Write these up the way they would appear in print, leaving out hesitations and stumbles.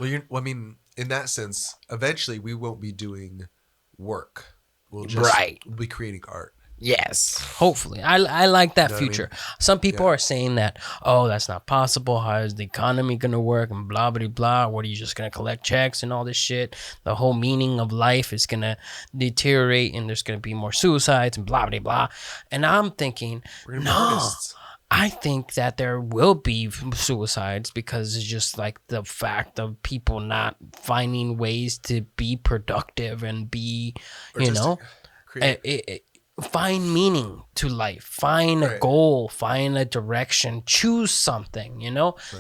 I mean, in that sense, eventually we won't be doing work. We'll be creating art. Yes, hopefully. I like that You know future. what I mean? Some people are saying that, oh, that's not possible. How is the economy going to work and blah, blah, blah. What are you just going to collect checks and all this shit? The whole meaning of life is going to deteriorate and there's going to be more suicides and blah, blah, blah. And I'm thinking, no, I think that there will be suicides because it's just like the fact of people not finding ways to be productive and be, find meaning to life, find a goal, find a direction, choose something,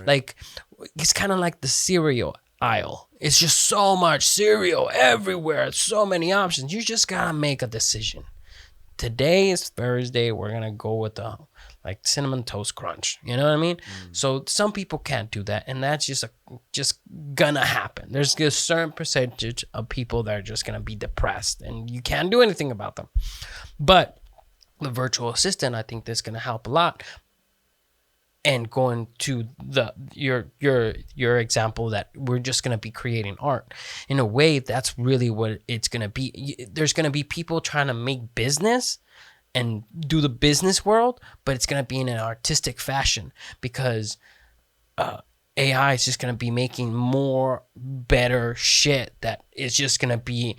like it's kind of like the cereal aisle. It's just so much cereal everywhere, so many options. You just gotta make a decision. Today is Thursday, we're gonna go with the cinnamon toast crunch, you know what I mean? So some people can't do that, and that's just gonna happen. There's a certain percentage of people that are just gonna be depressed and you can't do anything about them. But the virtual assistant, I think that's gonna help a lot. And going to your example that we're just gonna be creating art, in a way, that's really what it's gonna be. There's gonna be people trying to make business and do the business world, but it's gonna be in an artistic fashion because AI is just gonna be making more better shit that is just gonna be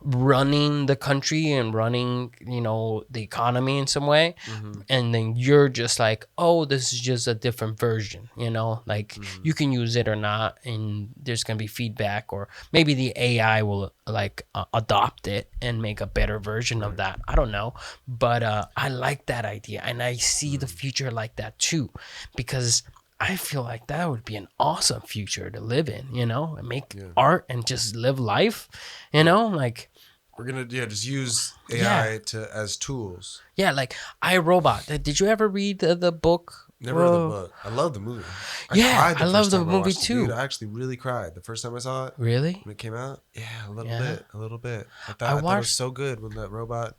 running the country and running, the economy in some way. And then you're just like, oh, this is just a different version, you can use it or not, and there's gonna be feedback, or maybe the AI will adopt it and make a better version of that. I don't know, but I like that idea, and I see the future like that too, because I feel like that would be an awesome future to live in, and make art and just live life, We're going to just use AI as tools. Yeah, like iRobot. Did you ever read the book? Never read the book. I love the movie. I love the movie too. Dude, I actually really cried the first time I saw it. Really? When it came out? Yeah, a little bit. I thought it was so good when that robot,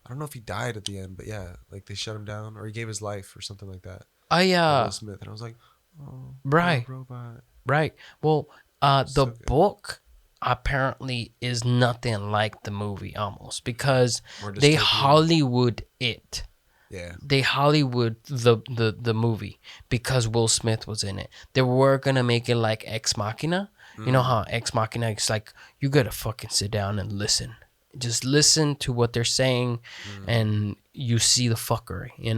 I don't know if he died at the end, but yeah, they shut him down, or he gave his life or something like that. Will Smith, and I was like, oh, robot. Right. Well, the book apparently is nothing like the movie, almost, because they Hollywood it. Yeah. They Hollywood the movie because Will Smith was in it. They were gonna make it like Ex Machina. You know how Ex Machina is like, you gotta fucking sit down and listen. Just listen to what they're saying, and you see the fuckery, it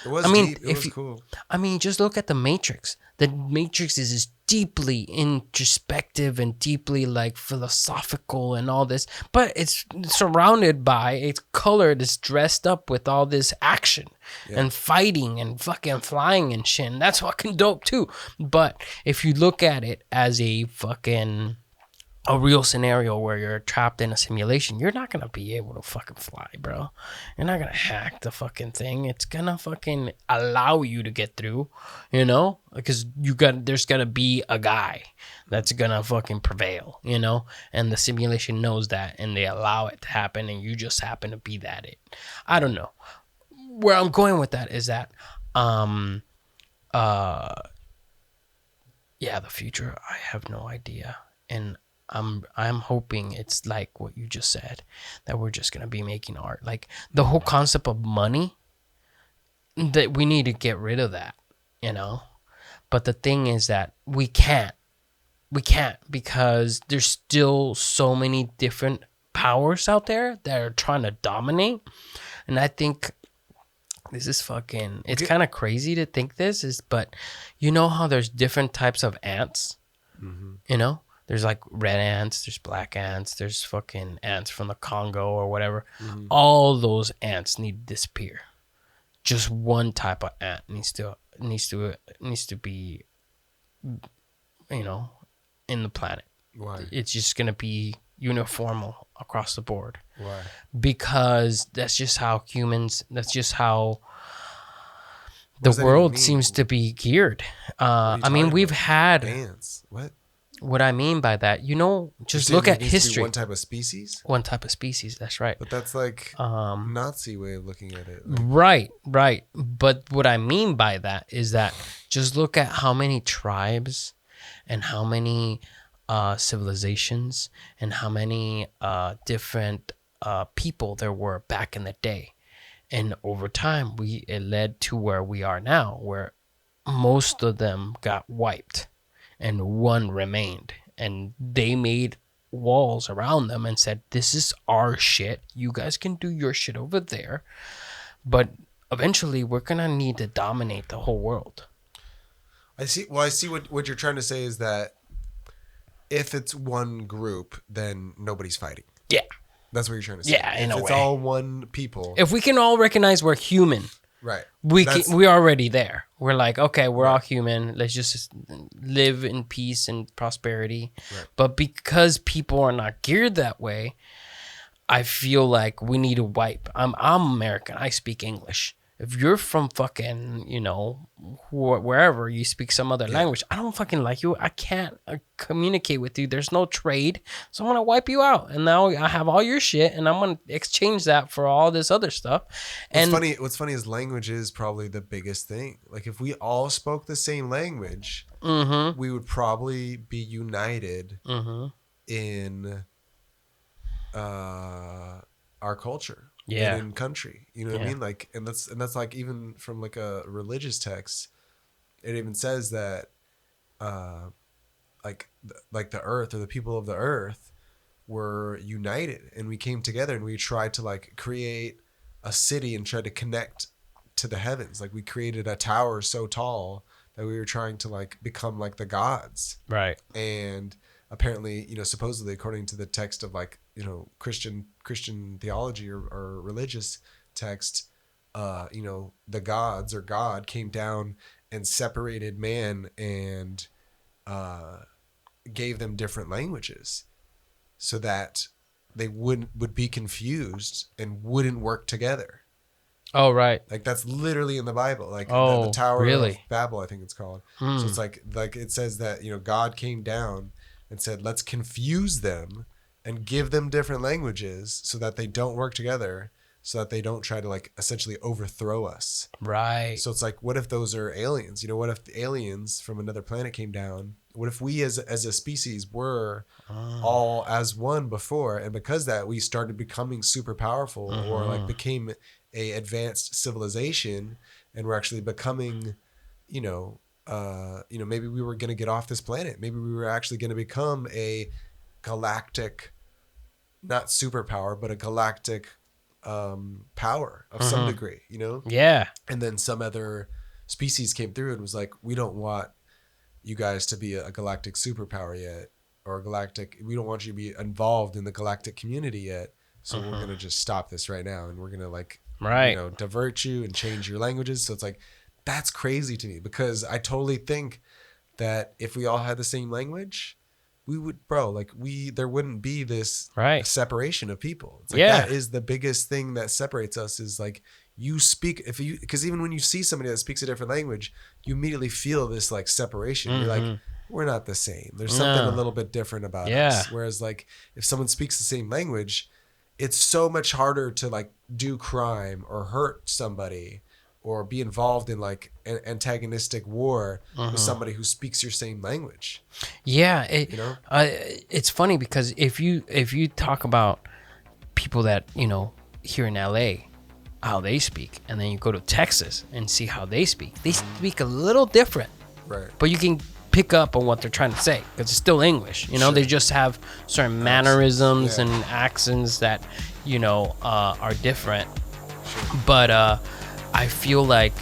was deep. It was cool. I mean, just look at the Matrix. The Matrix is deeply introspective and deeply philosophical and all this, but it's surrounded by, it's colored, it's dressed up with all this action and fighting and fucking flying and shit. And that's fucking dope too. But if you look at it as a real scenario where you're trapped in a simulation, you're not gonna be able to fucking fly, bro. You're not gonna hack the fucking thing. It's gonna fucking allow you to get through, because there's gonna be a guy that's gonna fucking prevail, and the simulation knows that, and they allow it to happen, and you just happen to be that it. I don't know. Where I'm going with that is that, the future, I have no idea, and I'm hoping it's like what you just said, that we're just gonna be making art. Like the whole concept of money, that we need to get rid of that, But the thing is that we can't because there's still so many different powers out there that are trying to dominate, and I think this is fucking. It's kind of crazy to think but you know how there's different types of ants, There's red ants, there's black ants, there's fucking ants from the Congo or whatever. All those ants need to disappear. Just one type of ant needs to be, in the planet. Why? It's just gonna be uniform across the board. Why? Because that's just how the world seems to be geared. I mean, we've had ants. What I mean by that, just look at history. One type of species? One type of species, that's right. But that's Nazi way of looking at it. Right. But what I mean by that is that just look at how many tribes and how many civilizations and how many different people there were back in the day. And over time, it led to where we are now, where most of them got wiped and one remained. And they made walls around them and said, this is our shit. You guys can do your shit over there. But eventually, we're going to need to dominate the whole world. I see. Well, I see what you're trying to say is that if it's one group, then nobody's fighting. Yeah. That's what you're trying to say. Yeah, in a way. If it's all one people. If we can all recognize we're human. Right. We're already there. We're like, okay, we're all human. Let's just live in peace and prosperity. Right. But because people are not geared that way, I feel like we need to wipe. I'm American. I speak English. If you're from fucking, wherever you speak some other language, I don't fucking like you. I can't communicate with you. There's no trade. So I'm going to wipe you out. And now I have all your shit and I'm going to exchange that for all this other stuff. And what's funny is language is probably the biggest thing. Like if we all spoke the same language, we would probably be united in our culture. Yeah. In country, you know what I mean? Like, and that's like even from like a religious text, it even says that, like the earth or the people of the earth were united and we came together and we tried to like create a city and tried to connect to the heavens. Like we created a tower so tall that we were trying to like become like the gods. Right. And apparently, supposedly according to the text of like, Christian theology or religious text, the gods or God came down and separated man and gave them different languages so that they would be confused and wouldn't work together. Oh, right. Like that's literally in the Bible. Like the Tower of Babel, I think it's called. So it's like it says that, God came down and said, let's confuse them and give them different languages so that they don't work together, so that they don't try to like essentially overthrow us. Right. So it's like, what if those are aliens? What if the aliens from another planet came down? What if we as a species were all as one before? And because that we started becoming super powerful or like became a advanced civilization and we're actually becoming, maybe we were going to get off this planet. Maybe we were actually going to become a galactic, not superpower, but a galactic power of some degree, Yeah. And then some other species came through and was like, we don't want you guys to be a galactic superpower yet, or we don't want you to be involved in the galactic community yet. So we're going to just stop this right now. And we're going to like, divert you and change your languages. So it's like, that's crazy to me because I totally think that if we all had the same language, we would, there wouldn't be this separation of people. It's like that is the biggest thing that separates us is like because even when you see somebody that speaks a different language, you immediately feel this like separation. You're like, we're not the same. There's something a little bit different about us. Whereas like if someone speaks the same language, it's so much harder to like do crime or hurt somebody or be involved in like an antagonistic war with somebody who speaks your same language. Yeah. It's funny because if you talk about people that, here in LA, how they speak, and then you go to Texas and see how they speak a little different. Right. But you can pick up on what they're trying to say because it's still English. Sure. They just have certain mannerisms and accents that, are different. Sure. But I feel like